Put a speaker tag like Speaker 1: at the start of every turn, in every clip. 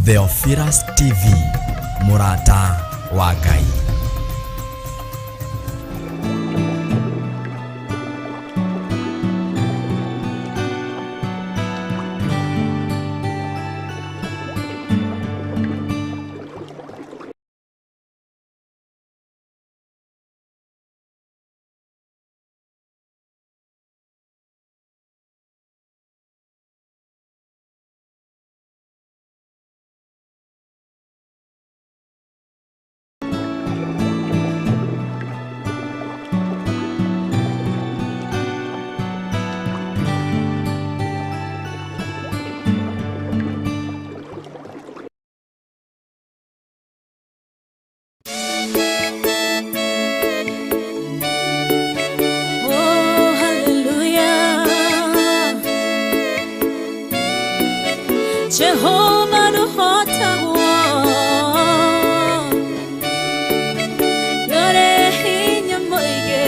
Speaker 1: Theophilus TV, MURATA wa Ngai.
Speaker 2: Jehovah no hotawa yore hinya moige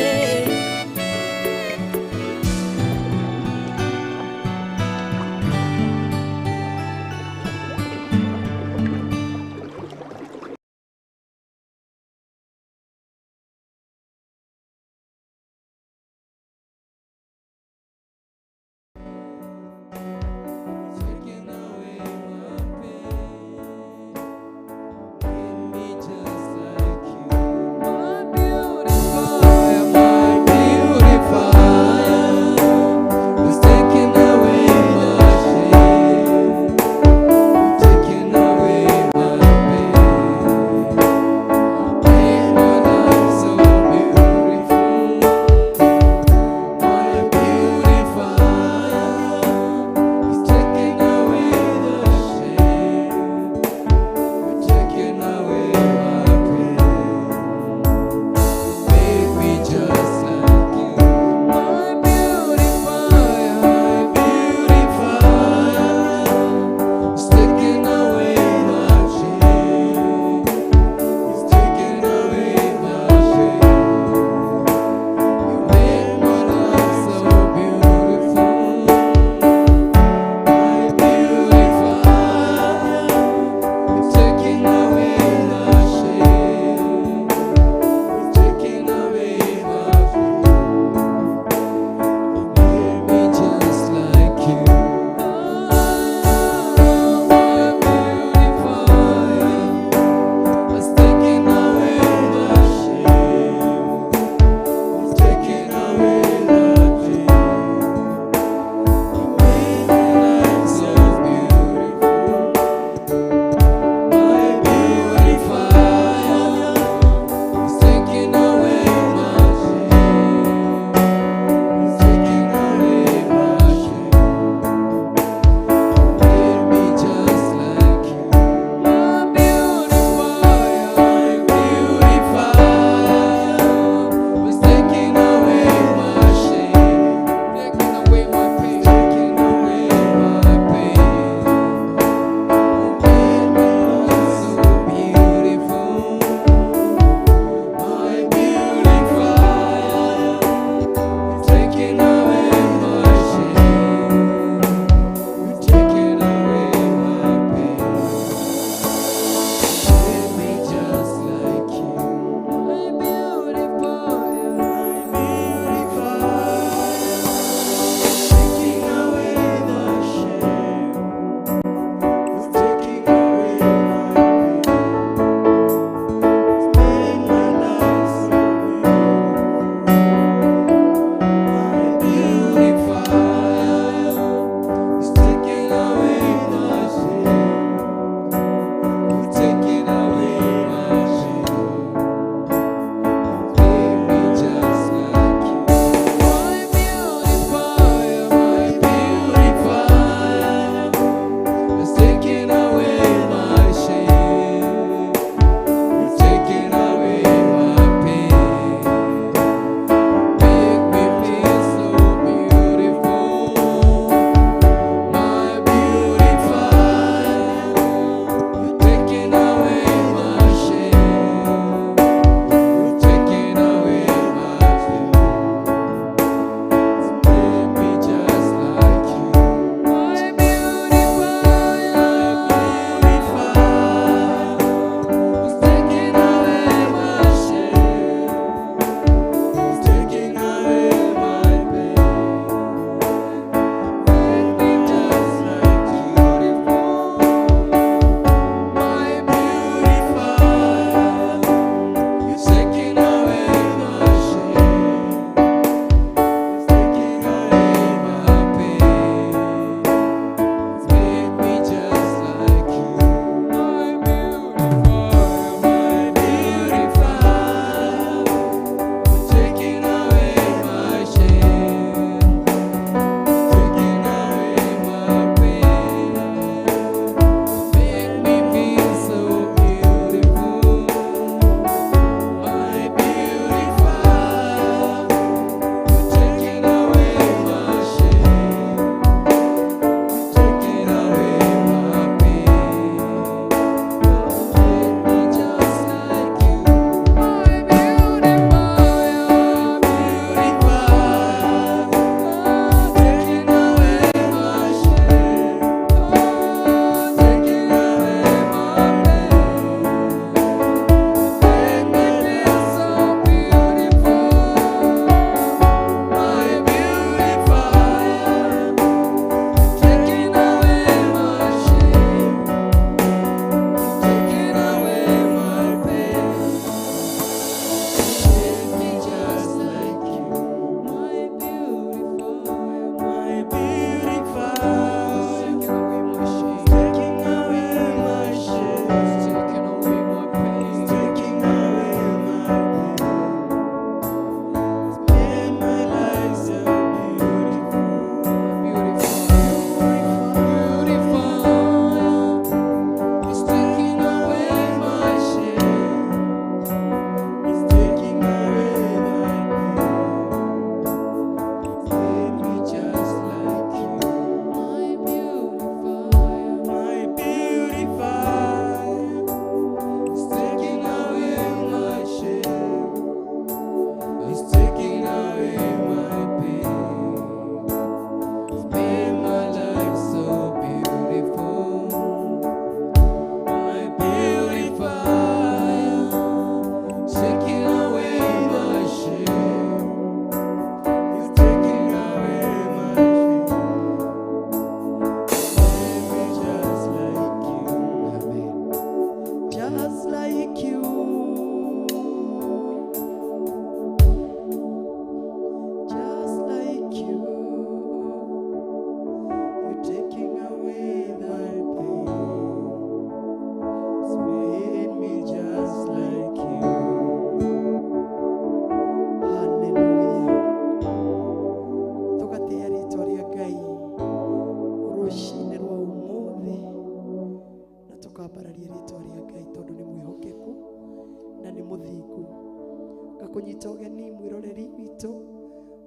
Speaker 3: kunyita ugeni mwiroreri witũ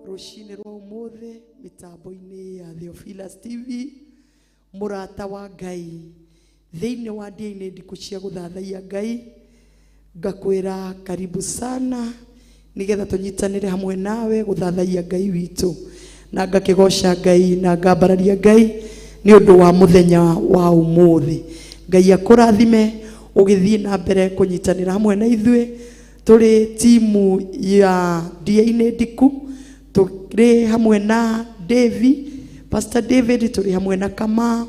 Speaker 3: ruci-ini rwa umuthi mitambo-ini ya Theophilus TV murata wa Ngai thiini wa Ndia-Ini Ndiku cia Guthathaiya Ngai ngakwira karibu sana nigetha tunyitanire hamwe nawe guthathaiya Ngai witũ na ngakigosha Ngai na ngambararia Ngai ni undu wa muthenya wa umuthi. Ngai akurathime ugithie na mbere kunyitanira hamwe na ithuĩ turi timu ya Ndia-Ini Ndiku, turi hamwe na Pastor David, turi hamwe na Kama,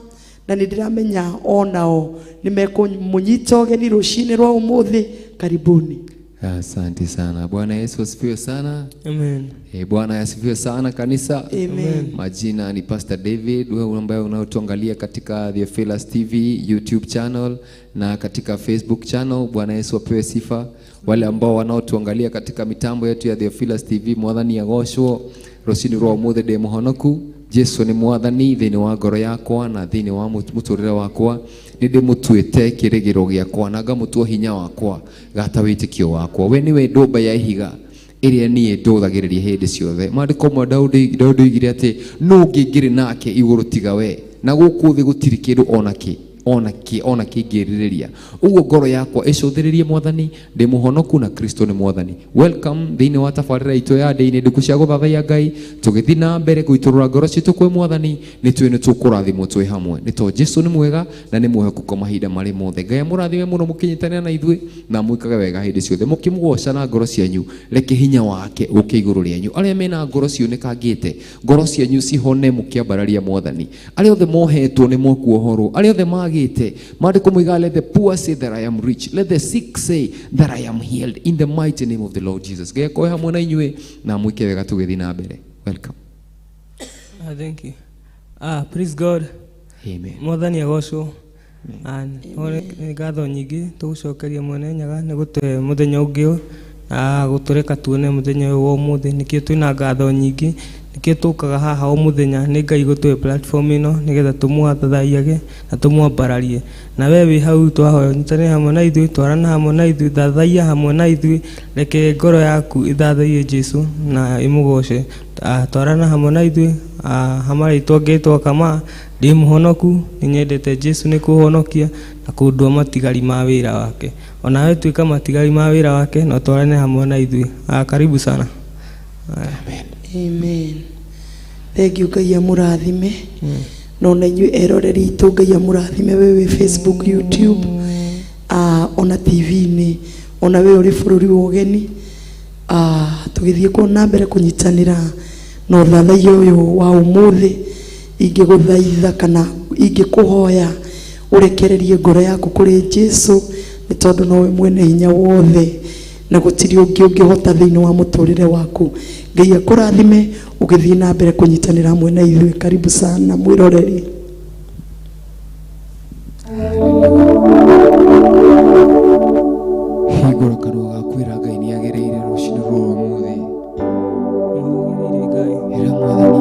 Speaker 3: na nindiramenya onao nimekumunyita ugeni ruci-ini rwa umuthi. Karibuni.
Speaker 4: Asante sana. Bwana Yesu asifiwe sana.
Speaker 5: Amen.
Speaker 4: Bwana asifiwe sana kanisa.
Speaker 3: Amen.
Speaker 4: Majina ni Pastor David, wewe ambaye unaotuangalia katika Theophilus TV YouTube channel na katika Facebook channel. Bwana Yesu apewe sifa. Wale ambao wanaotuangalia katika mitambo yetu ya Theophilus TV, mwathani agoshwo ruci-ini rwa umuthi de muhonoku. Jesu ni mwathani thini wa ngoro yakwa na thini wa muturire wakwa. Ninde mutuite kirigiro giakwa na ngamutua hinya wakwa gata witikio wakwa. We niwe ndumba ya ihiga iria nie nduthagiriria hindi ciothe. Maandiko ma Daudi igire ati nungingiri nake iguru tiga we, na guku thi gutiri kindu ona kingiririria. Uguo ngoro yakwa icuthiririe mwathani ndi muhonoku na Kristo ni mwathani. Welcome thini wa tabarira itu ya Ndia-Ini Ndiku cia Guthathaiya Ngai. Tugithi na mbere guiturura ngoro citu kwi mwathani ni twi tukurathimwo twi hamwe. Ni to Jesu ni mwega na ni mwehoku kwa mahinda mari mothe. Ngai murathime muno mukinyitanira na ithui na mwikage wega hindi ciothe mukimugoca na ngoro cianyu. Reke hinya wake uke iguru rianyu. Aria mena ngoro ciunekangite ngoro cianyu cihone mukiambararia mwathani. Aria othe mohetwo ni mokuohorwo. Aria othe magite maandiko muiga, let the poor say that I am rich, let the sick say that I am healed in the mighty name of the Lord Jesus. Ngai akoe hamwe na inyue na mwike wega tugithi na mbere. Welcome.
Speaker 5: Thank you. Praise God.
Speaker 4: Amen.
Speaker 5: Mwathani agocwo. Ni ngatho nyingi tugucokeria mwene nyaga ni gutwe muthenya ungi na gutureka tuone muthenya uyu wa umuthi. Nikio twina ngatho nyingi, nikio tukaga haha o muthenya ni Ngai gutwe platform ino nigetha tumuhathathaiage na tumuambararie. Na we wi hau twahoya nyitane hamwe na ithui, twarana hamwe na ithui, thathaia hamwe na ithui. Reke ngoro yaku ithathaie Jesu na imugoce. Twarana hamwe na ithui hamaritwo ngitwo Kama ndi muhonoku, ninyendete Jesu ni kuhonokia na kundua matigari ma wira wake. Ona we twika matigari ma wira wake no twarane hamwe na ithui. Karibu sana.
Speaker 4: Amen.
Speaker 3: Amen. Thank you. Ngai amurathime. No na inyuĩ eroreri itũ Ngai amurathime. Wewe Facebook, YouTube, ona TV-ini, ona we uri bururi wa ugeni, tugithie na mbere kunyitanira no thathaia uyu wa umuthi. Ingiguthaitha kana ingikuhoya urekererie ngoro yaku kuri Jesu, ni tondu nowe mwene hinya wothe na gutiri ungi ungihota thiini wa muturire waku. Ngai akurathime ugithie na mbere kunyitanira hamwe na ithuĩ. Karibu sana mwiroreri.
Speaker 4: Hingũra kanua gaku ĩra Ngai nĩ agĩrĩire rũci-inĩ rũrũ ũmũthĩ. Ĩra mwathani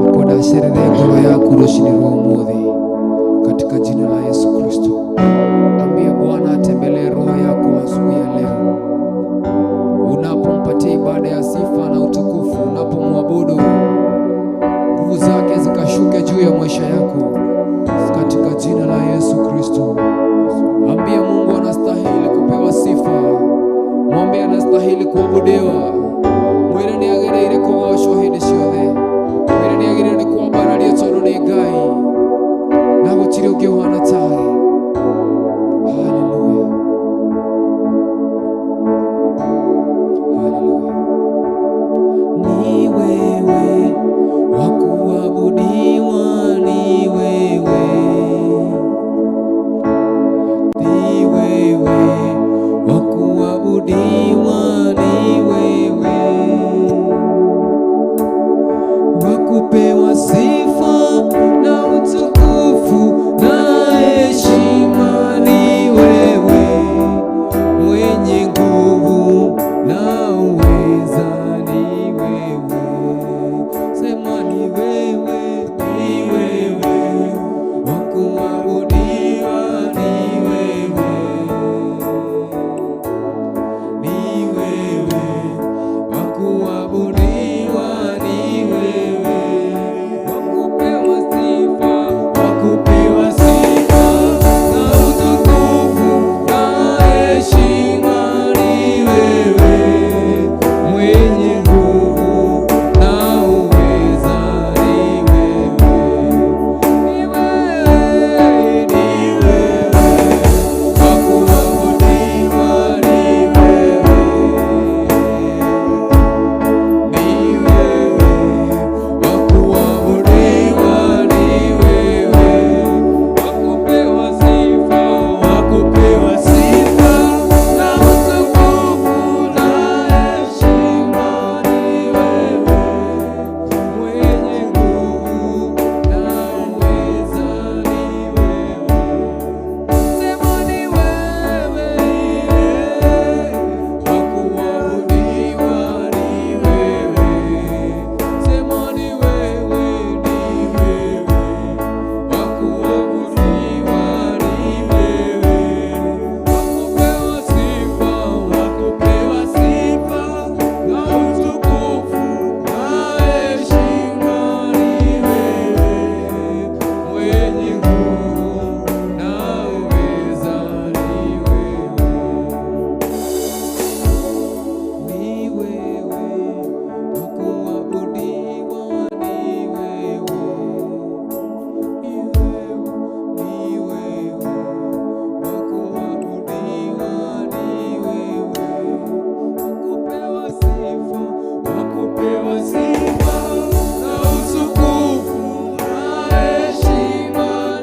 Speaker 4: ũkwenda acerere ngoro yaku rũci-inĩ rwa ũmũthĩ katika jina la Yesu Kristo. Ambia Bwana atembelee roho yako asubuhi ya leo. Unapompatia ibada ya sifa na utukufu, unapomwabudu, nguvu zake zikashuke juu ya maisha yako katika jina la Yesu Kristo. Ambia Mungu anastahili kupewa sifa. Mwambie anastahili kuabudiwa. Mwire ni agĩrĩire kũgocwo hĩndĩ ciothe. Mwire ni agĩrĩire kuambarario tondũ nĩ Ngai na gũtirĩ ũngĩ ũhana tawe. Hallelujah. Hallelujah. Ni wewe wa kuabudiwa, ni wewe. Ni wewe wa kuabudiwa, ni wewe wa kupewa sifa na utukufu, naye
Speaker 6: Sifa na utukufu na heshima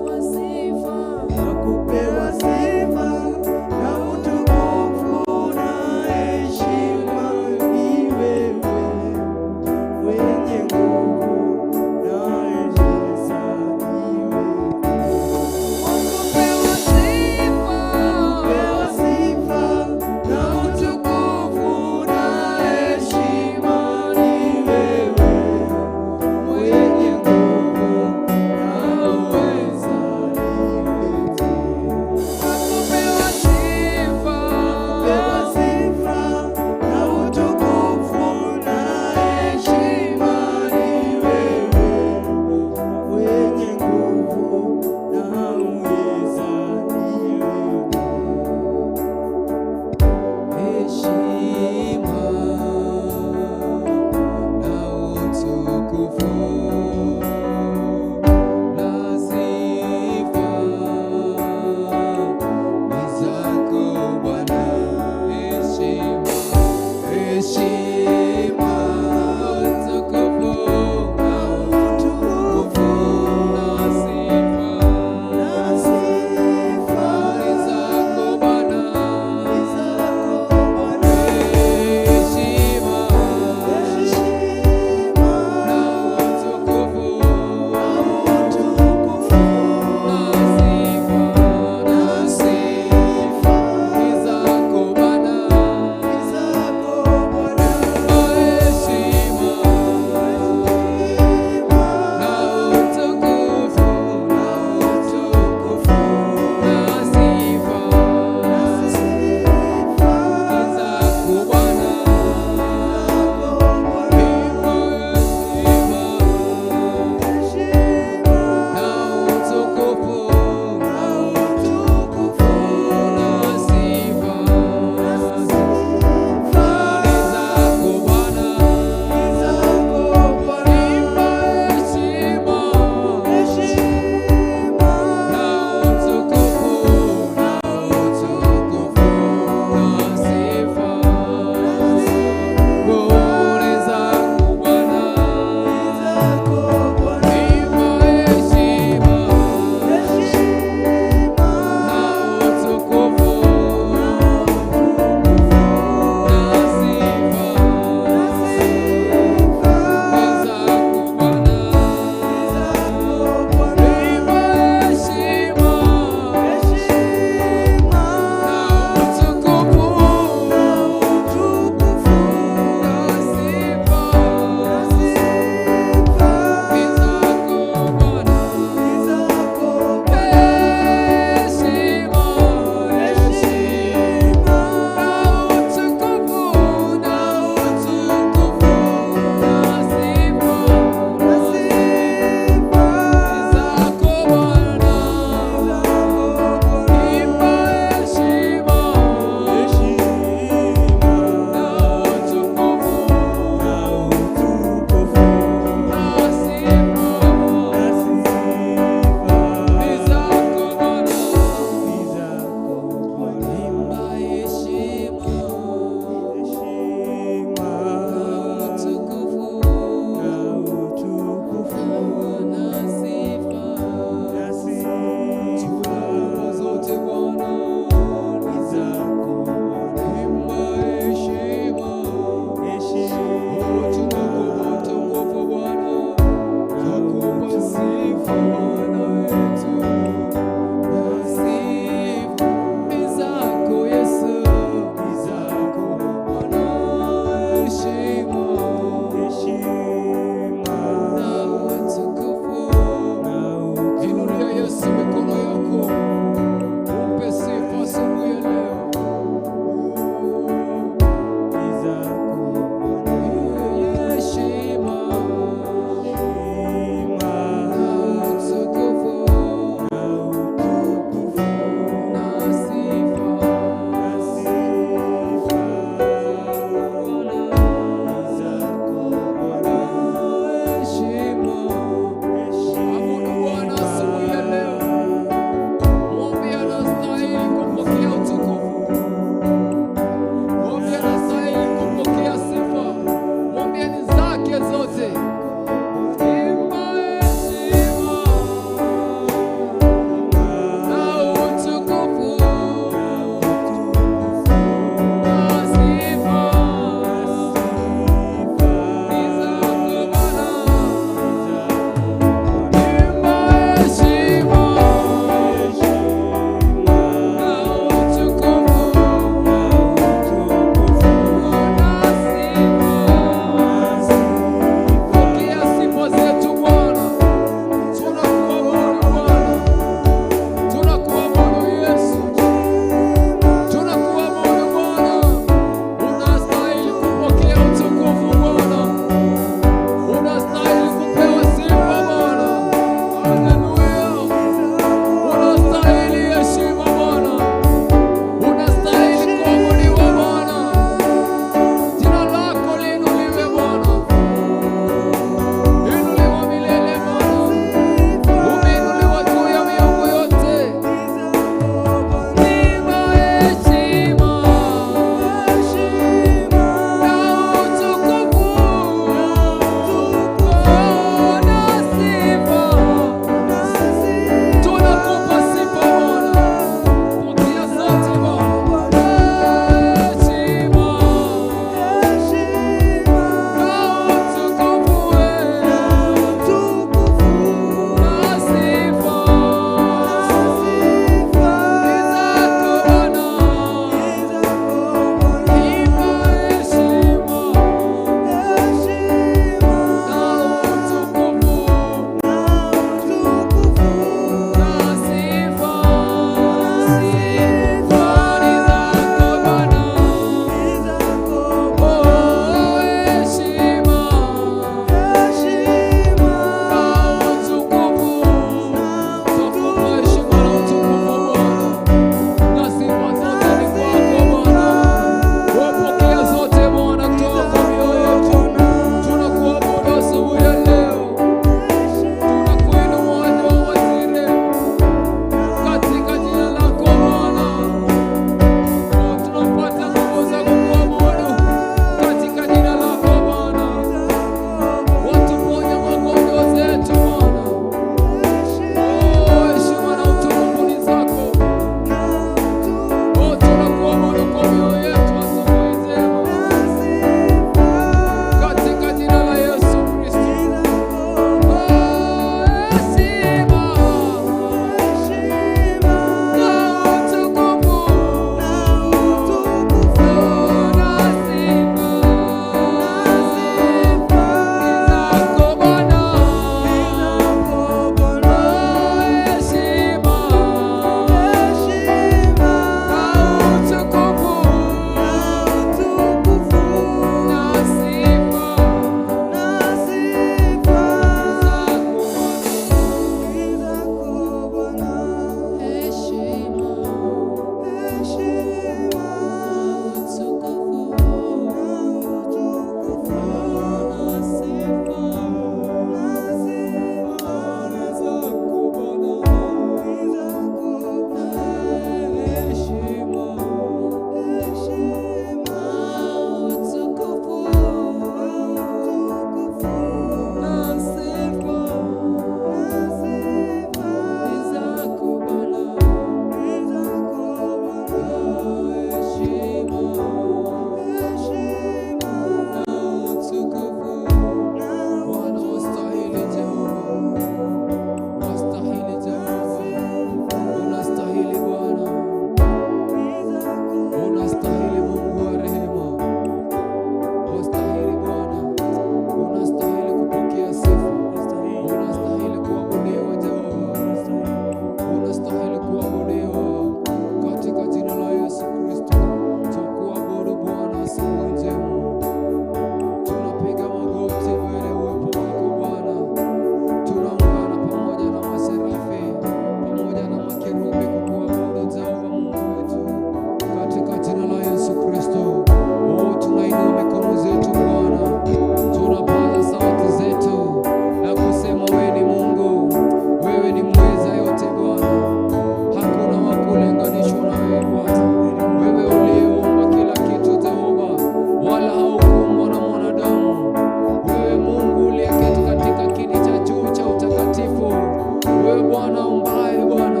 Speaker 4: Bwana ambaye Bwana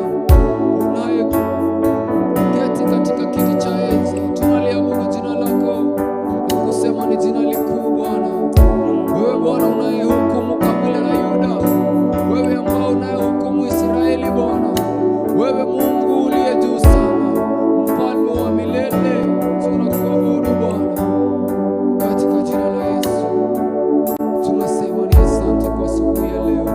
Speaker 4: unayeketi katika kiti cha enzi, tunaliabudu jina lako na kusema ni jina likuu Bwana. Wewe Bwana unayehukumu kabila la Yuda, wewe ambao unayehukumu Israeli Bwana, wewe Mungu uliye juu sana, mfalme wa milele, tunakuabudu Bwana katika jina la Yesu. Tunasema ni asante kwa siku ya leo.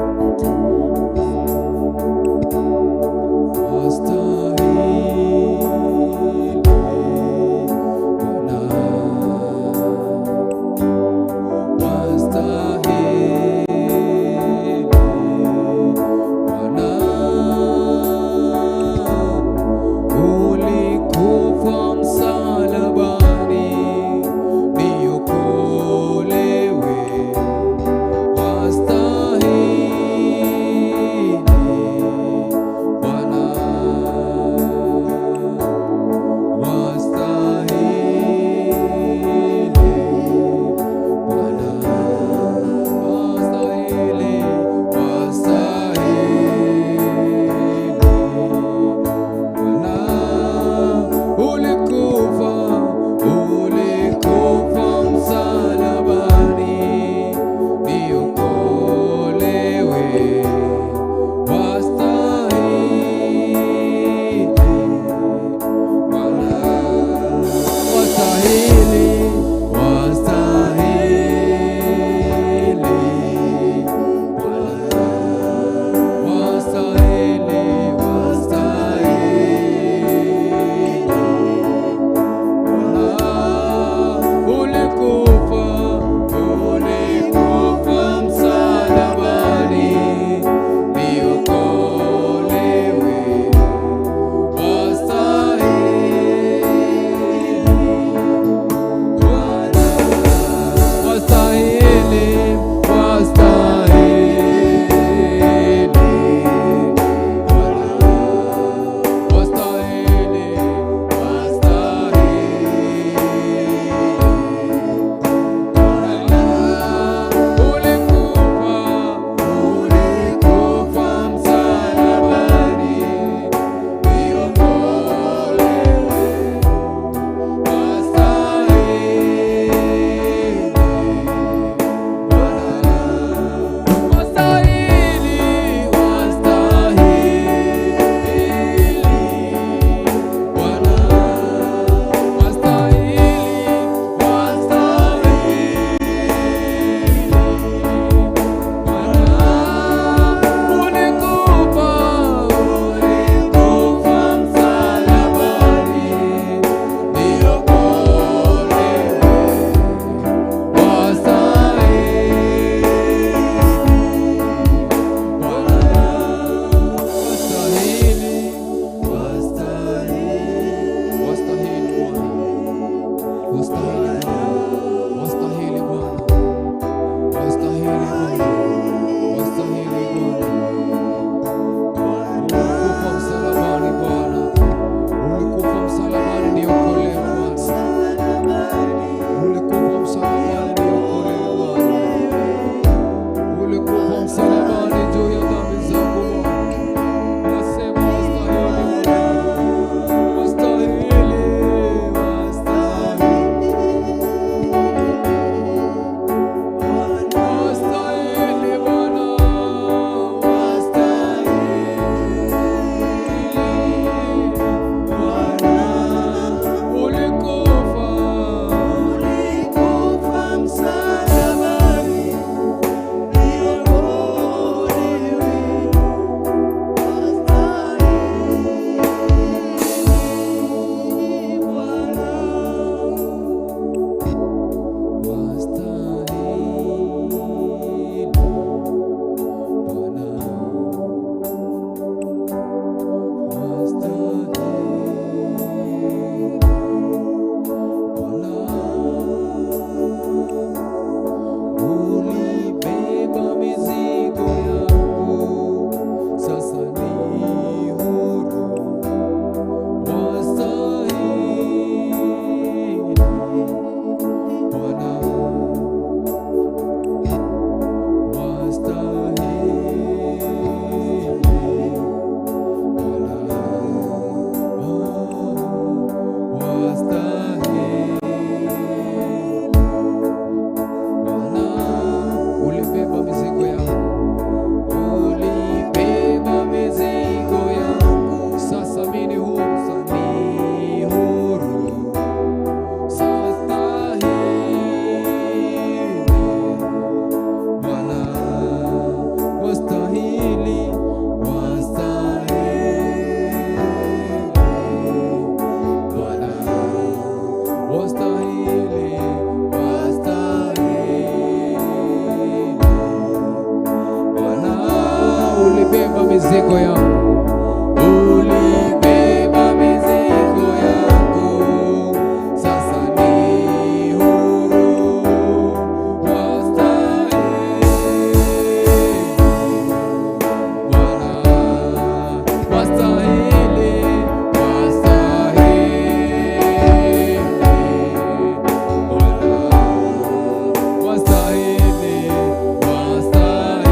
Speaker 4: mizigo yangu, ulibeba mizigo yangu, sasa ni huru, wastahili Bwana, wastahili, wastahili Bwana, wastahili, wastahili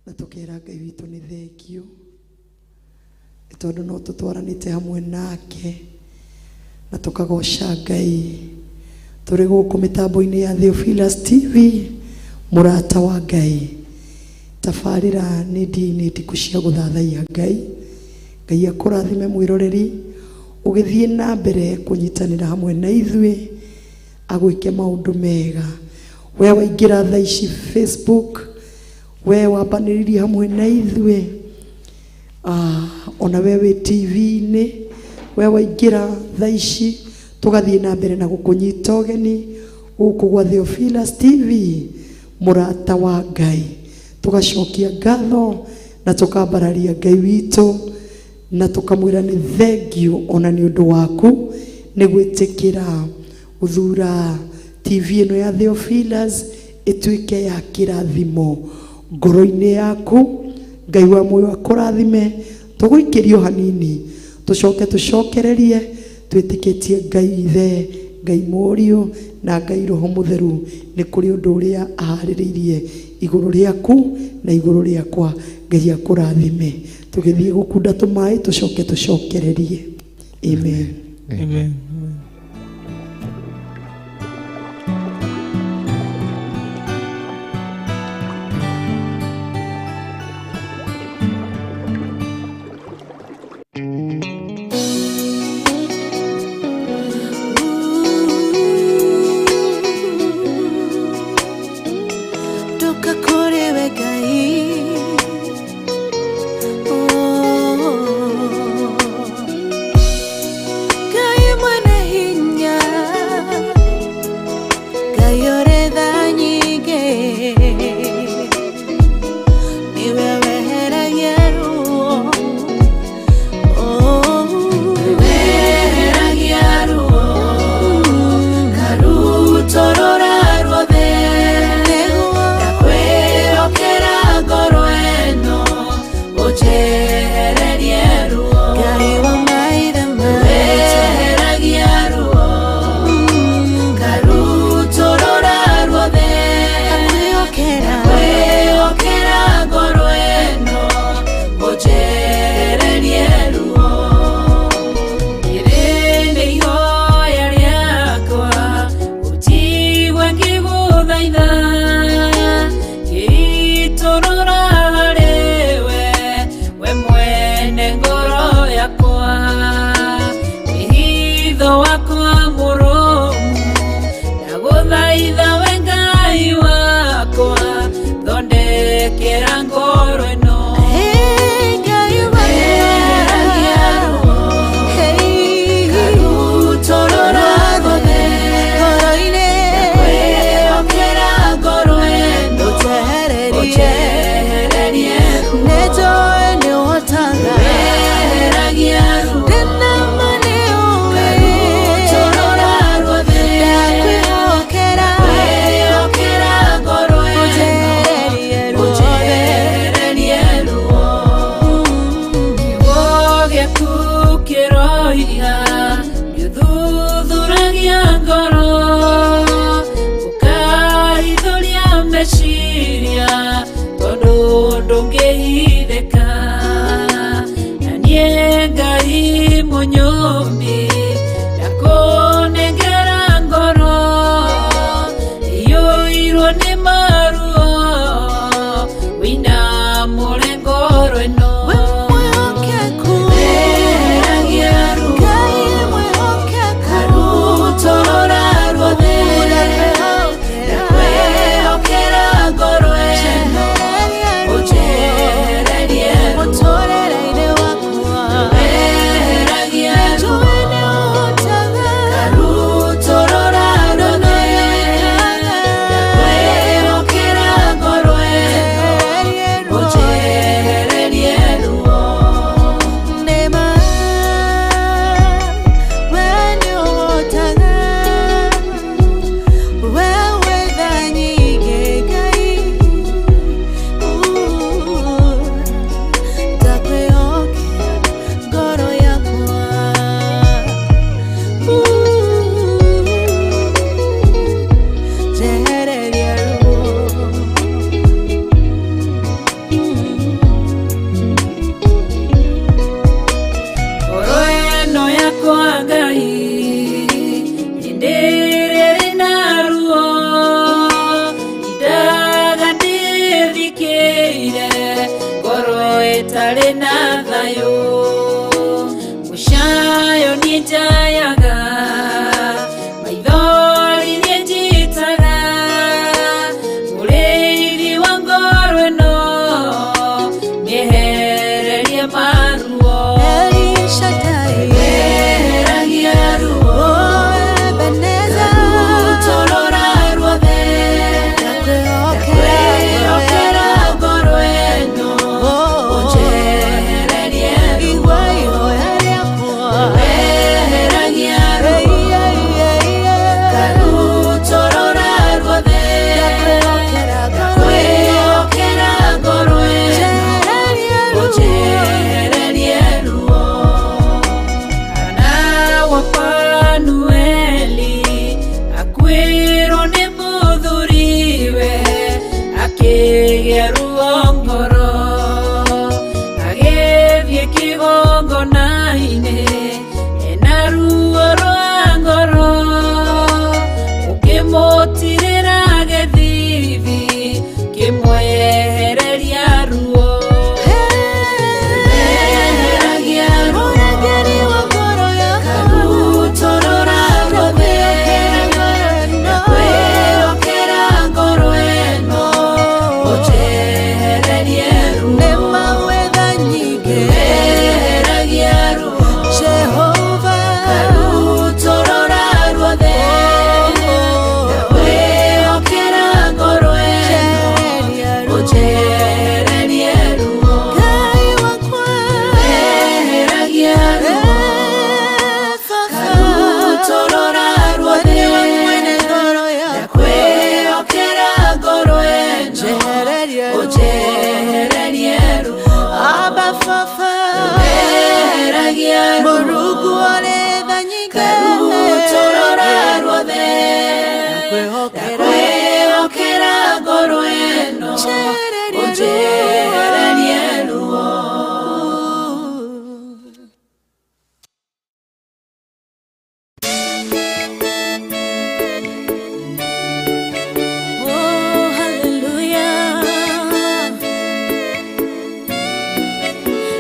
Speaker 3: na tukera Ngai witũ nĩ thengio tondũ no tũtwaranĩte hamwe nake na tukagoca Ngai tũrĩ gũkũ mĩtambo-inĩ ya Theophilus TV murata wa Ngai tabarĩra nĩ Ndia-Ini Ndiku cia Guthathaiya Ngai Ngai akũrathime mwĩroreri ũgĩthiĩ na mbere kũnyitanĩra hamwe na ithuĩ agwĩke maũndũ mega we waingĩra thaa ici Facebook we wambanĩrĩria hamwe na ithuĩ ona we wĩ TV-inĩ we waingĩra thaa ici tũgathiĩ na mbere na gũkũnyita ũgeni gũkũ gwa Theophilus TV murata wa Ngai tugacokia ngatho na tukambararia Ngai witũ na tukamwĩra nĩ thengio ona nĩ ũndũ waku nĩ gwĩtĩkĩra uthura TV ĩno ya Theophilus ĩtuĩke ya kĩrathimo ngoro-inĩ yaku. Ngai wa muoyo akũrathime tũgũikĩrio hanini tũcokererie twĩtĩkĩtie Ngai Ithe Ngai Mũriũ na Ngai Roho Mũtheru nĩ kũrĩ ũndũ ũrĩa aharĩrĩirie igũrũ rĩaku na igũrũ rĩakwa. Ngai akũrathime tũgĩthiĩ gũkunda tũmaĩ tũcokererie. Amen.
Speaker 5: Amen.
Speaker 2: Talena thayo Mushayo nitayaga Maithori njitaga Mureiri wangorwe no Niehererie maruo
Speaker 6: El Shaddai
Speaker 2: Eragia ruo
Speaker 6: Ebeneza
Speaker 2: Torora ruothe Okera ngorweno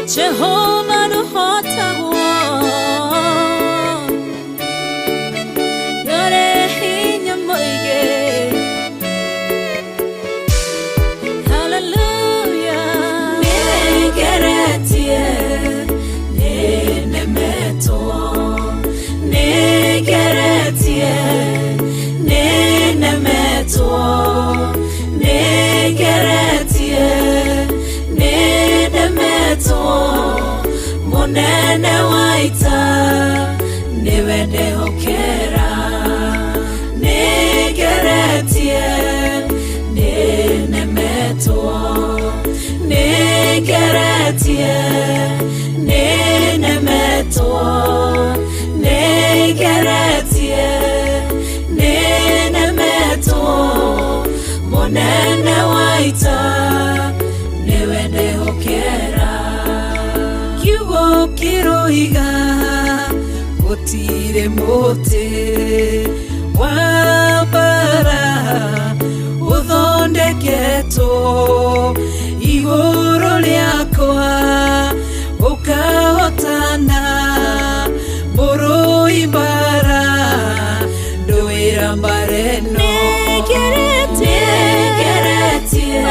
Speaker 2: Jehovah no hotagwa Yore hinya moige Hallelujah Negeretie Nenemeto Negeretie Nenemeto Negeretie Nenemeto Monene waita Niwende hokera Negeretie Nenemeto Negeretie Nenemeto Negeretie Nenemeto Monene waita Niwende hokera Kiugo kiroiga Gutire mote Wambara Uthondeketo Iguru liakwa Ukahotana Muru ibara Nduira mbareno Negeretie Negeretie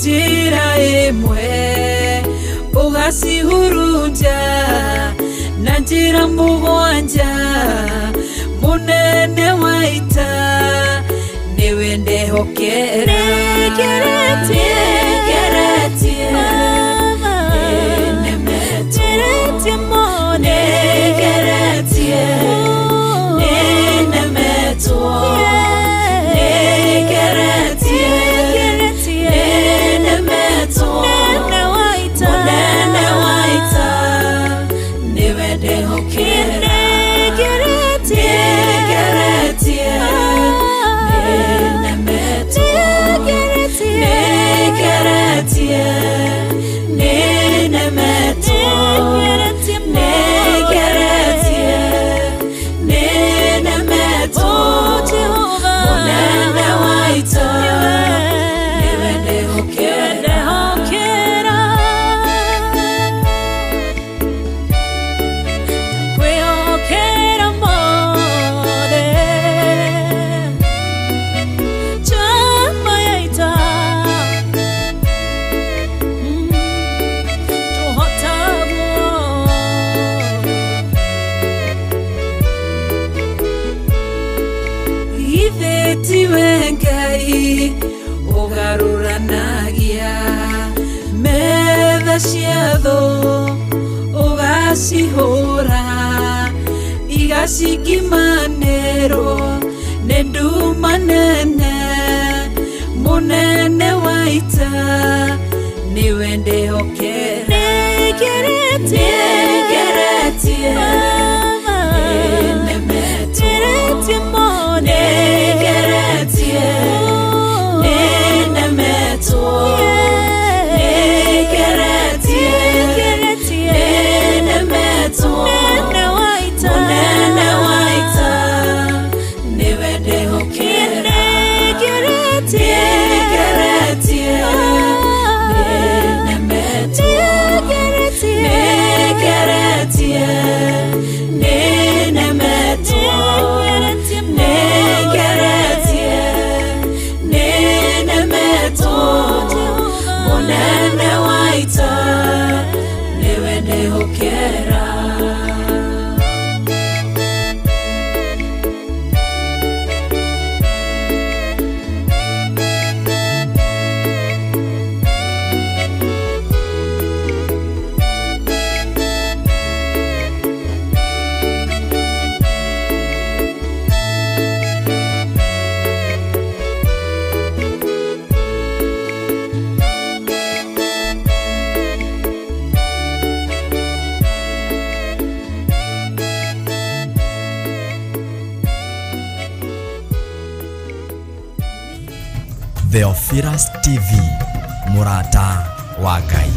Speaker 2: njira imwe ugacihurunja na njira mugwanja munene wa ita niwe ndehokera Tiwe Ngai ugaruranagia metha cia thũ ugacihũra igacikimanĩrwo nĩ nduma nene mũnene wa ita niwe ndĩhokera
Speaker 1: Theophilus TV, MURATA wa Ngai.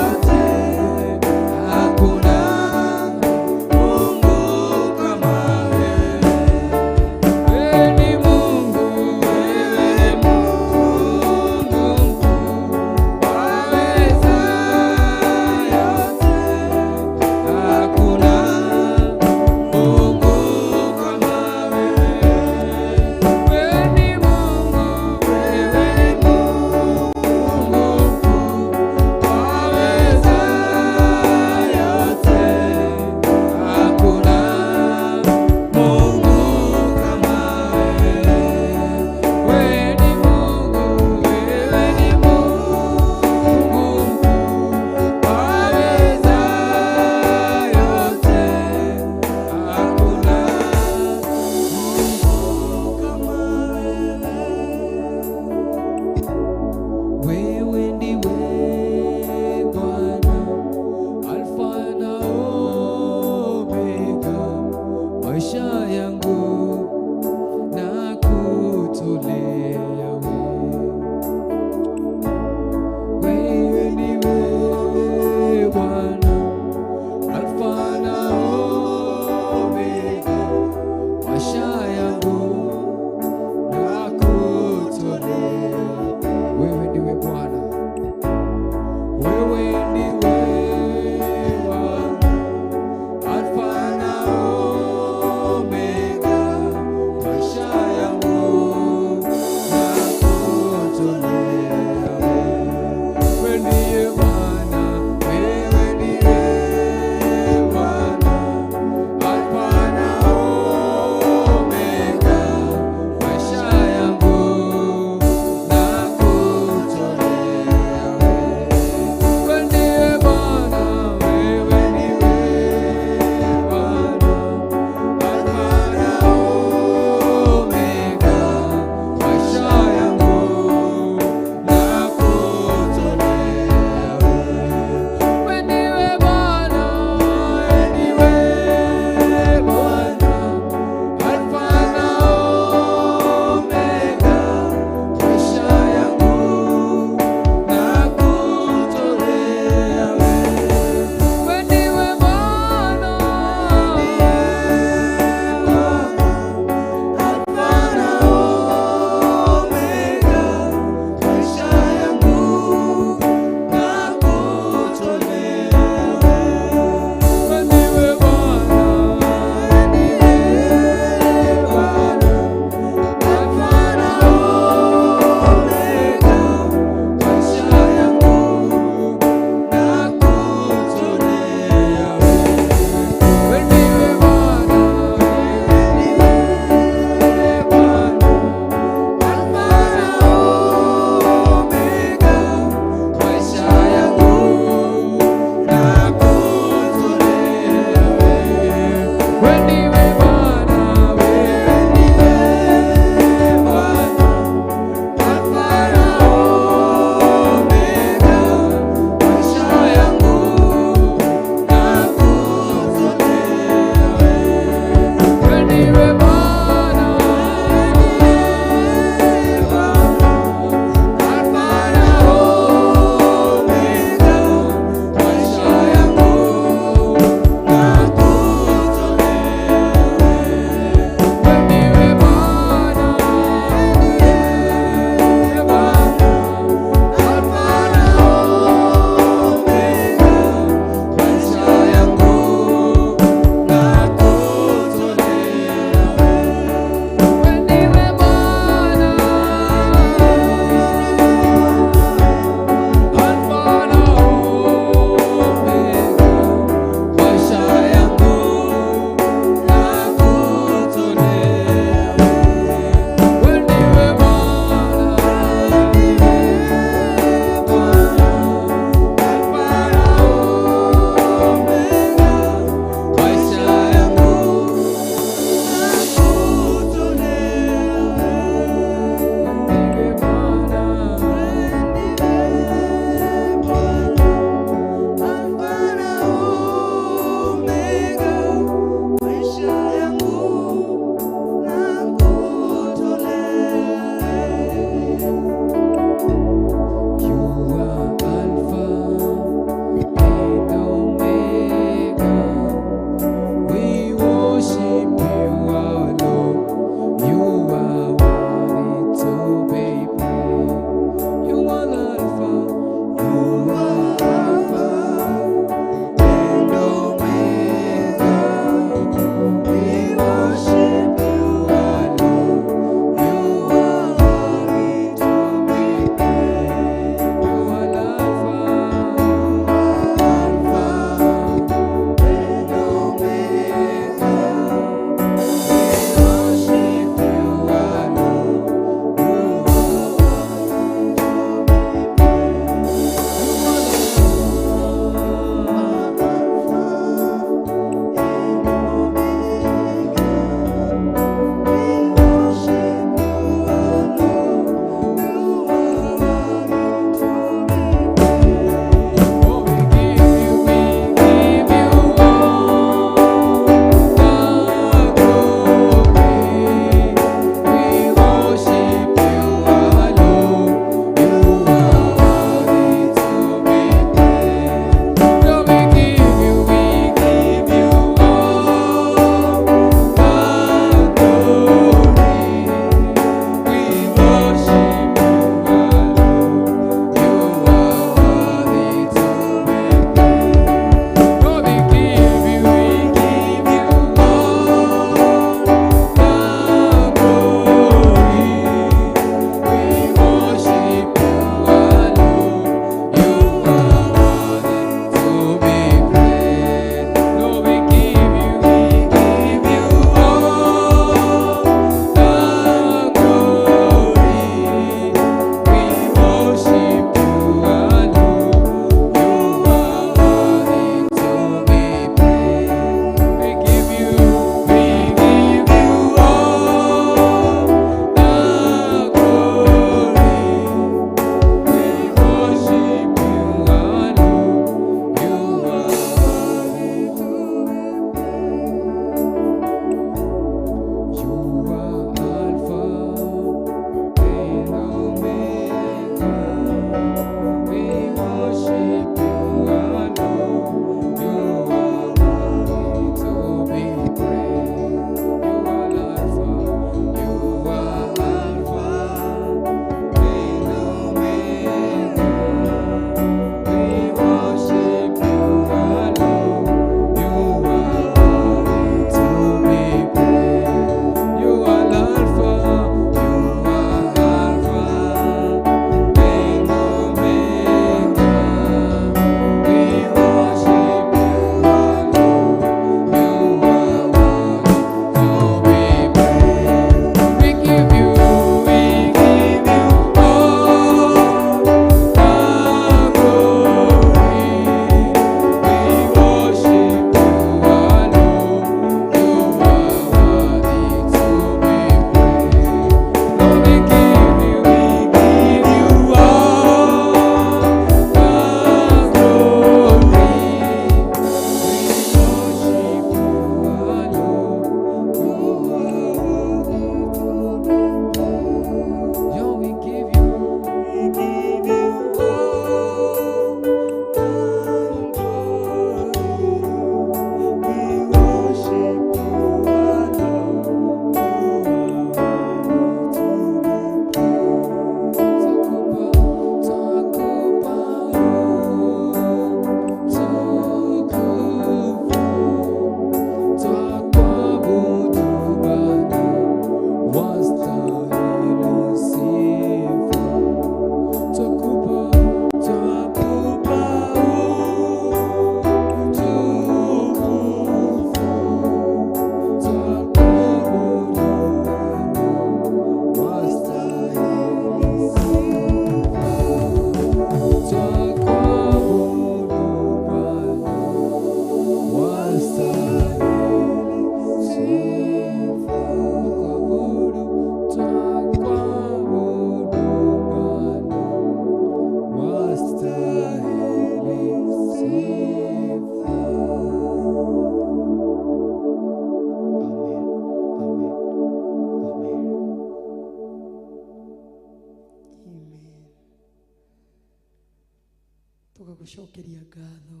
Speaker 3: tugagucokeria ngatho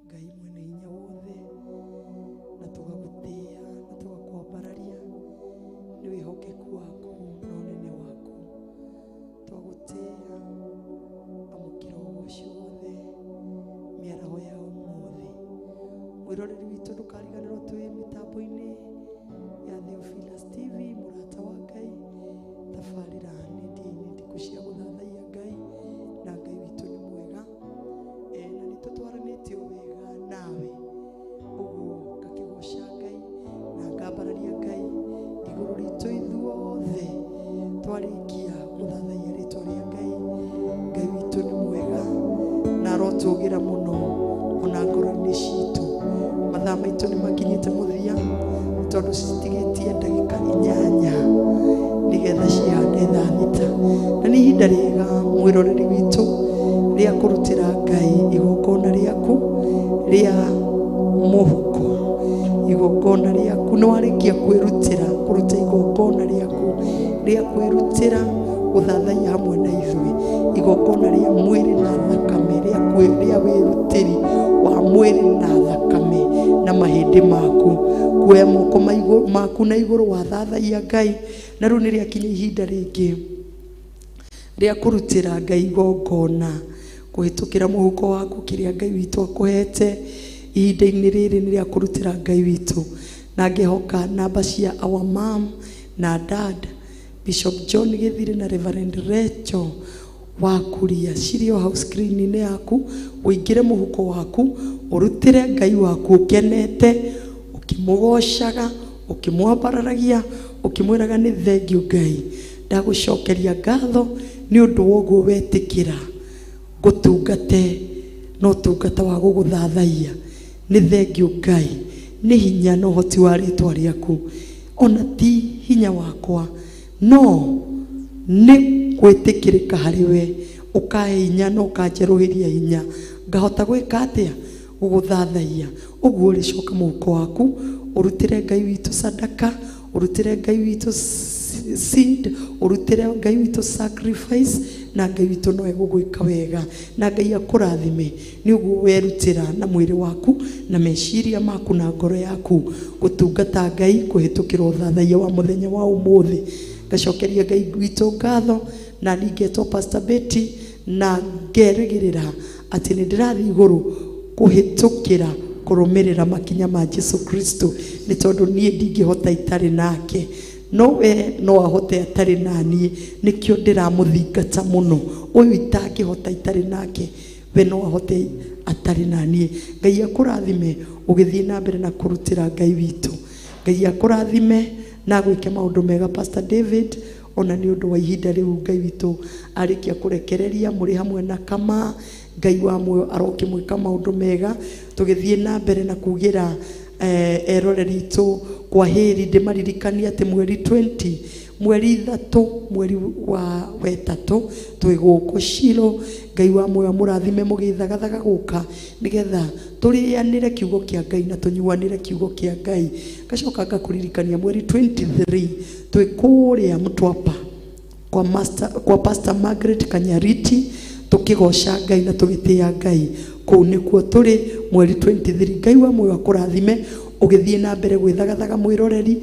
Speaker 3: Ngai mwene hinya wothe na tugagutia na tugakwambararia ni wihokeku waku na unene waku tugagutia amukira ucio wothe miaraho ya umuthi mwiroreri witu ndukariganirwo twi mitambo-ini ya Theophilus TV murata wa Ngai tabarira Ndia-Ini Ndiku cia Guthathaiya Ngai na Ngai witu ni mwega na nitutwaranitio wega nawe uguo ngakigoca Ngai na ngambararia Ngai iguru ritu ithuothe twarikia guthathaiya ritwa ria Ngai. Ngai witu ni mwega na arotugira muno ona ngoro-ini citu mathaa maitu ni makinyite muthia tondu citigitie ndagika 8 nigetha ciande thaa 6 na ni ihinda riega mwiroreri witu ria kurutira Ngai igongona riaku ria muhuko igongona riaku ni warikia kwirutira kuruta igongona riaku ria kwirutira guthathaiya hamwe na ithui igongona ria mwiri na thakame ria wirutiri wa mwiri na thakame na mahindi maku kuoya moko maku na iguru wa thathaia Ngai na riu ni riakinya ihinda ringi ria kurutira Ngai igongona kuhitukira muhuko waku kiria Ngai witu akuhete ihinda-ini riri ni ria kurutira Ngai witu na ngihoka namba cia our mom na dad Bishop John Githire na Reverend Rachel wakuria cirio house screen-ini yaku uingire muhuko waku urutire Ngai waku ukenete ukimugocaga ukimwambararagia ukimwiraga ni thengiu Ngai ndagucokeria ngatho ni undu woguo wetikira gutungate no tungata wa guguthathaiya ni thengiu Ngai ni hinya no hoti wa ritwa riaku ona ti hinya wakwa no ni gwitikirika hariwe ukahe hinya no kanjeruhiria hinya ngahota gwika atia guguthathaiya uguo ricoka muhuko waku urutire Ngai witu sadaka urutire Ngai witu seed urutire Ngai witu sacrifice na Ngai witu no egugwika wega na Ngai akurathime ni uguo werutira na mwiri waku na meciria maku na ngoro yaku gutungata Ngai kuhitukira uthathaiya wa muthenya wa umuthi ngacokeria Ngai witu ngatho na ningetwo Pastor Betty na ngerigirira ati ni ndirathi iguru kuhitukira kurumirira makinya ma Jesu Kristo ni tondu nie ndingihota itari nake no we no ahote atari nani nikio ndiramuthingata muno uyu itangihota itari nake we no ahote atari nani. Ngai akurathime ugithie na mbere na kurutira Ngai witu Ngai akurathime na gwike maundu mega Pastor David ona ni undu wa ihinda riu Ngai witu arikia kurekereria muri hamwe na kama Ngai wa muoyo arokimwika maundu mega tugithie na mbere na kugira eroreri tu kwa heri ndimaririkania ati mweri 20 mweri 3 mweri wa wetatu twiguko Shilo Ngai wa muoyo murathime mugithagathaga guka nigetha turianire kiugo kia Ngai na tunyuanire kiugo kia Ngai gacoka ngakuririkania mweri 23 twikuria Mtwapa kwa Pastor Margaret Kanyariti tukigoca Ngai na tugitia Ngai kuu nikuo turi mweri 23 Ngai wa muoyo akurathime ugithie na mbere gwithagathaga mwiroreri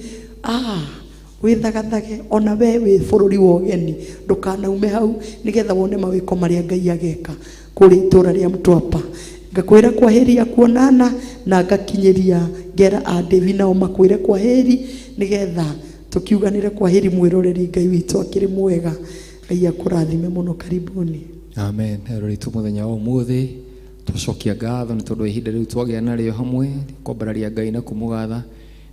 Speaker 3: withagathage ona we wi bururi wa ugeni ndukanaume hau nigetha wone mawiko maria Ngai ageka kuri itura ria Mtwapa ngakwira kwa heri ya kuonana na ngakinyeria ngera adevi nao makwire kwa heri nigetha tukiuganire kwa heri mwiroreri Ngai witu akiri mwega Ngai akurathime muno karibuni.
Speaker 4: Amen. Erori tu muthenya wa umuthi tucokia ngatho ni tondu ihinda riu twagia nario hamwe kwambararia Ngai na kumugatha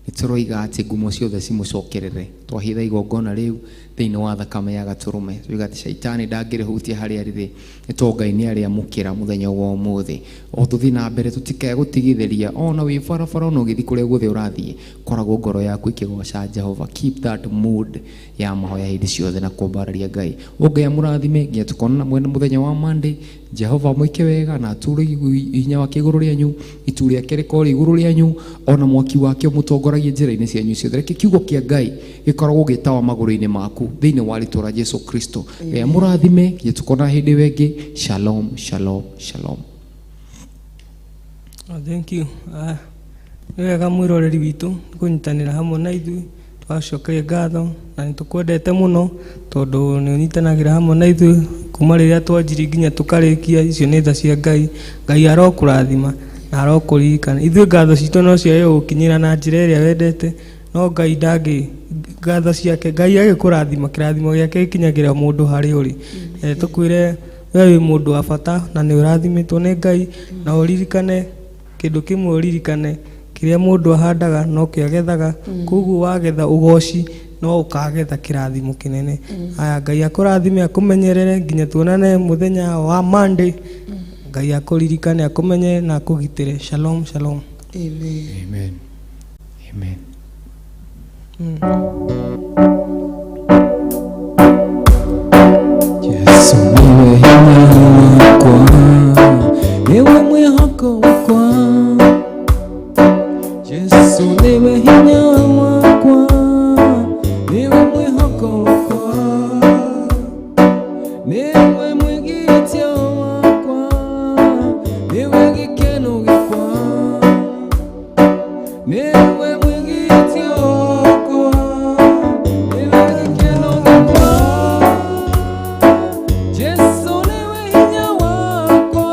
Speaker 4: ni turoiga ati ngumo ciothe cimucokerere twahitha igongona riu thiini wa thakame ya gaturume twiga ati shaitani ndangirihutia hari ariri ni to Ngai ni ari amukira muthenya wa umuthi o tuthi na mbere tutikae gutigithiria ona wi barabara no githi kuria guothe urathie koragwo ngoro yaku ikigoca Jehova. Keep that mood ya mahoya hindi ciothe na kwambararia Ngai Ngai amurathime nginya tukona mwena muthenya wa Monday Jehova mwike wega na ature hinya wake iguru rianyu itu riake rikori iguru rianyu ona mwaki wake mutongoragie njira-ini cianyu ciothe reke kiugo kia Ngai gikoragwo gitawa maguru-ini maku thiini wa ritura Jesu Kristo. Ngai amurathime nginya tukona hindi wengi. Shalom, shalom, shalom.
Speaker 5: Thank you. Nĩ wega mwĩroreri witũ kũnyitanĩra hamwe na ithuĩ, twacokeria ngatho na nĩ tũkwendete mũno tondũ nĩ ũnyitanagĩra hamwe na ithuĩ kuma rĩrĩa twanjirie nginya tũkarĩkia. Icio nĩ tha cia Ngai. Ngai arokũrathima na arokũririkana. Ithuĩ ngatho citũ no ciage gũkinyĩra na njĩra ĩrĩa wendete, no Ngai ndangĩ ngatho ciake. Ngai agĩkũrathima, kĩrathimo gĩake gĩkinyagĩra mũndũ harĩa ũrĩ. Tũkwĩre we wĩ mũndũ wa bata na nĩ ũrathimĩtwo nĩ Ngai, na ũririkane kĩndũ kĩmwe, ũririkane kĩrĩa mũndũ ahandaga no kĩo agethaga. Koguo wagetha ũgoci no ũkagetha kĩrathimo kĩnene. Haya, Ngai akũrathime, akũmenyerere nginya tuonane mũthenya wa Monday. Ngai akũririkane, akũmenye na akũgitĩre. Shalom, shalom.
Speaker 3: Amen.
Speaker 4: Amen. Amen. Yesu niwe hinya wakwa, niwe mwihoko wakwa. Yesu niwe hinya wakwa, niwe mwihoko wakwa, niwe mwigitio wakwa, niwe gikeno gikwa, niwe mwigitio wakwa, niwe gikeno gikwa. Yesu niwe hinya wakwa,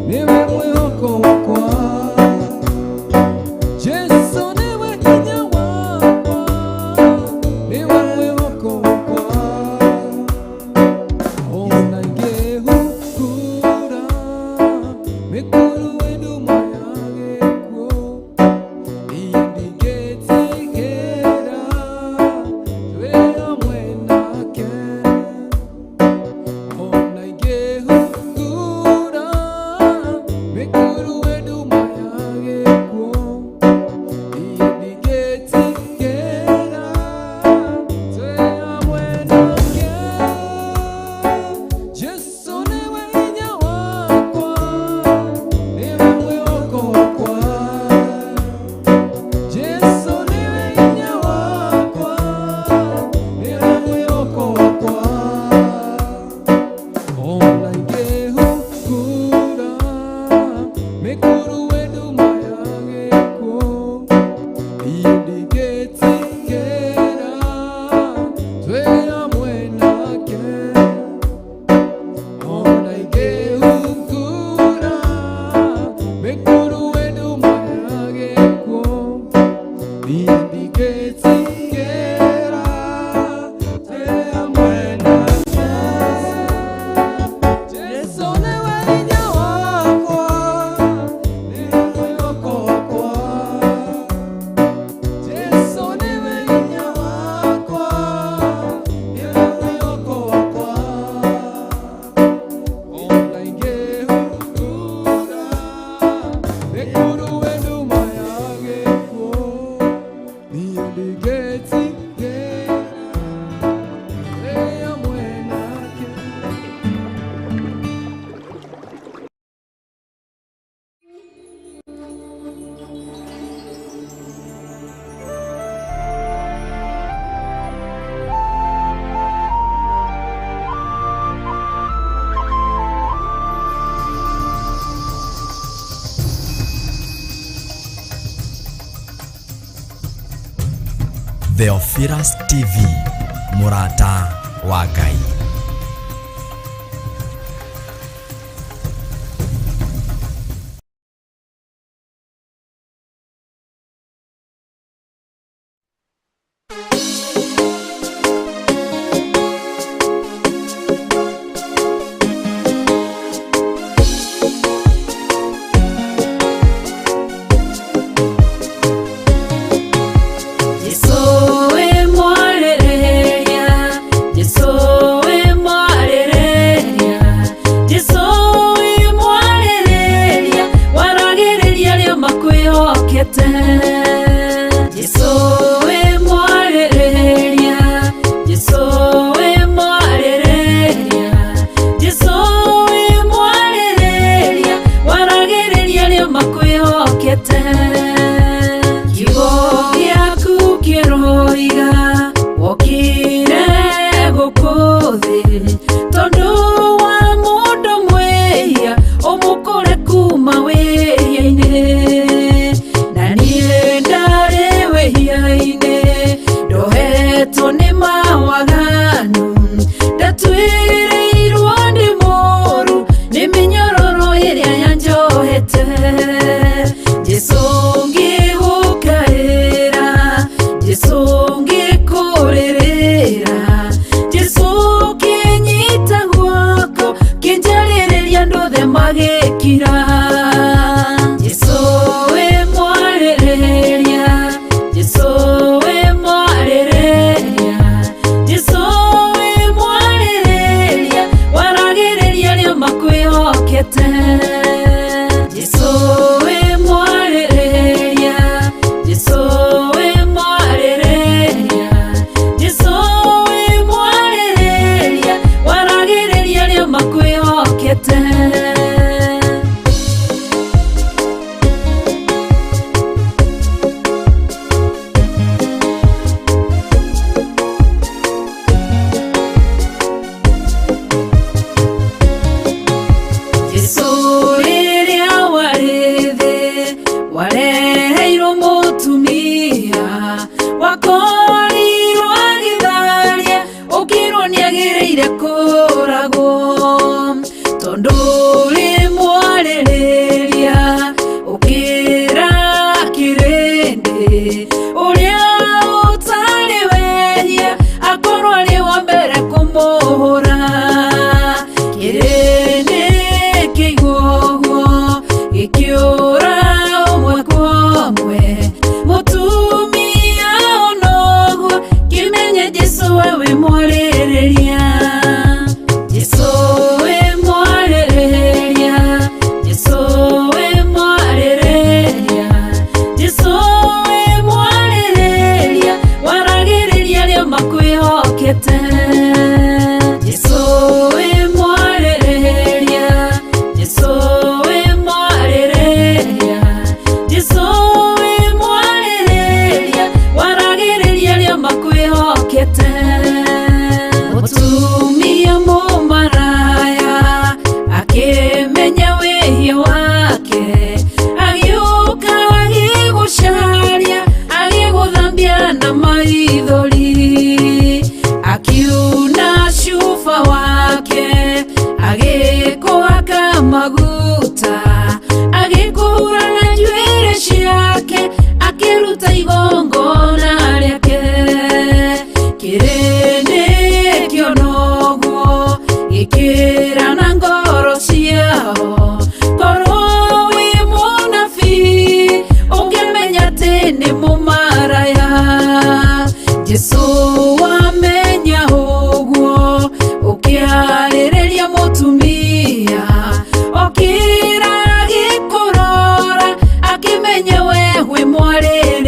Speaker 4: niwe mwihoko wakwa. Yesu niwe hinya wakwa, niwe mwihoko wakwa. Ona ingĩhukura mĩkuru ĩnduma ya gĩkuũ, niĩ ndingĩtigĩra twĩ hamwe nake. Ona ingĩhukura mĩkuru ĩnduma ya gĩkuũ, niĩ ndingĩtigĩra twĩ hamwe nake. Yesu niwe hinya wakwa, niwe mwihoko wakwa. Yesu niwe hinya wakwa, niwe mwihoko wakwa. Ona ingĩhukura mĩkuru ĩnduma ya gĩkuũ, niĩ ndingĩtigĩra twĩ hamwe nake. Ona ingĩhukura mĩkuru ĩnduma ya gĩkuũ, niĩ ndingĩtigĩra twĩ hamwe nake. Yesu niwe hinya wakwa, niwe mwihoko wakwa. Yesu niwe hinya wakwa, niwe mwihoko wakwa. Ona ingĩhukura mĩkuru ĩnduma ya gĩkuũ, niĩ ndingĩtigĩra twĩ hamwe nake.
Speaker 1: Theophilus TV, MURATA wa Ngai.
Speaker 2: Yesu we mwarĩrĩria, Yesu we Ngerereirwo ndi moru ni minyororo iria yanjohete. Jesu ngigukaira, Jesu ngikuririra, Jesu kinyita guoko kinjariria ndothe magikira. Jesu we mwarereria, Jesu we mwarereria, Jesu we mwarereria, waragereria ria makwihokete. Jesu we mwarereria, Jesu we mwarereria, Jesu we mwarereria, waragereria ria makwihokete. Jesu riria warithi wareheirwo mutumia wakorirwo agitharia ukirwo niagiriire kuragwo tondu uri mwaririria ukira kirindi uria utari wehia akorwo ari wa mbere kumuhura. Kirindi kiiguo gikiura umwe kwa umwe mutumia onoguo kimenye Jesu wewe mwarereria. Jesu we mwarereria, Jesu we mwarereria, Jesu we mwarereria, waragereria ria makwihokete. Jesu we mwarereria, Jesu we mwarereria, Jesu we mwarereria, waragereria ria makwihokete. Mutumia mumaraya akimenya wihia wake agiuka agigucaria agiguthambia na maithori akiuna cuba wake agikuhaka maguta agikuhura na njuĩrĩ ciake akiruta igongona rĩake. Kirindi kionoguo gikira na ngoro ciao korwo wi munabii ũngĩmenya atĩ nĩ mũmaraya. Jesu